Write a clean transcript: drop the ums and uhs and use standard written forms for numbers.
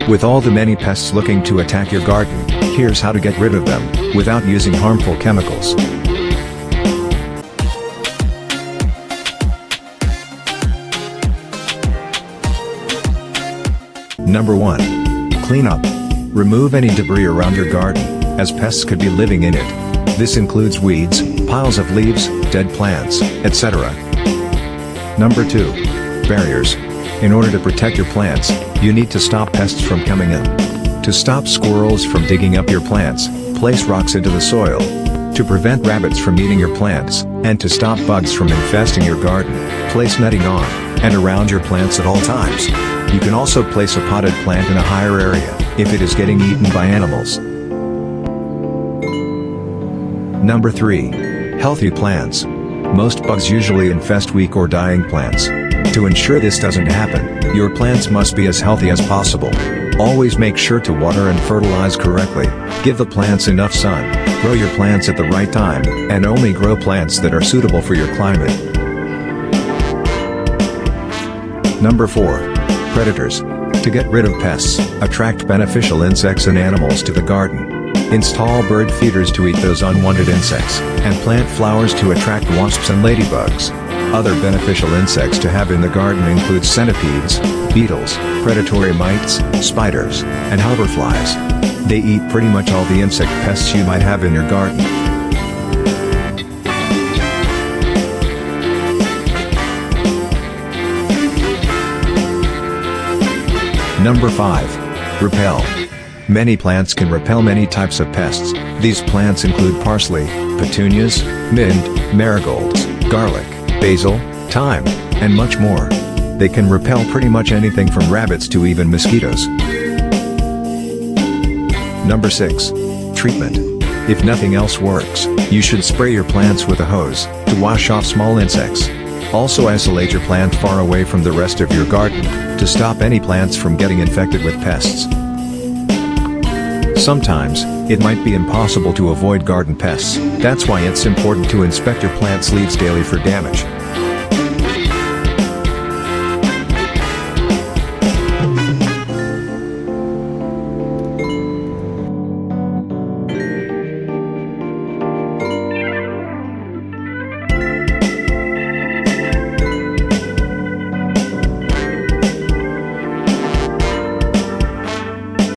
With all the many pests looking to attack your garden, here's how to get rid of them, without using harmful chemicals. Number 1. Clean up. Remove any debris around your garden, as pests could be living in it. This includes weeds, piles of leaves, dead plants, etc. Number 2. Barriers. In order to protect your plants, you need to stop pests from coming in. To stop squirrels from digging up your plants, place rocks into the soil. To prevent rabbits from eating your plants, and to stop bugs from infesting your garden, place netting on and around your plants at all times. You can also place a potted plant in a higher area, if it is getting eaten by animals. Number 3. Healthy plants. Most bugs usually infest weak or dying plants. To ensure this doesn't happen, your plants must be as healthy as possible. Always make sure to water and fertilize correctly, give the plants enough sun, grow your plants at the right time, and only grow plants that are suitable for your climate. Number 4. Predators. To get rid of pests, attract beneficial insects and animals to the garden. Install bird feeders to eat those unwanted insects, and plant flowers to attract wasps and ladybugs. Other beneficial insects to have in the garden include centipedes, beetles, predatory mites, spiders, and hoverflies. They eat pretty much all the insect pests you might have in your garden. Number 5. Repel. Many plants can repel many types of pests. These plants include parsley, petunias, mint, marigolds, garlic, basil, thyme, and much more. They can repel pretty much anything from rabbits to even mosquitoes. Number 6. Treatment. If nothing else works, you should spray your plants with a hose, to wash off small insects. Also isolate your plant far away from the rest of your garden, to stop any plants from getting infected with pests. Sometimes, it might be impossible to avoid garden pests. That's why it's important to inspect your plant's leaves daily for damage.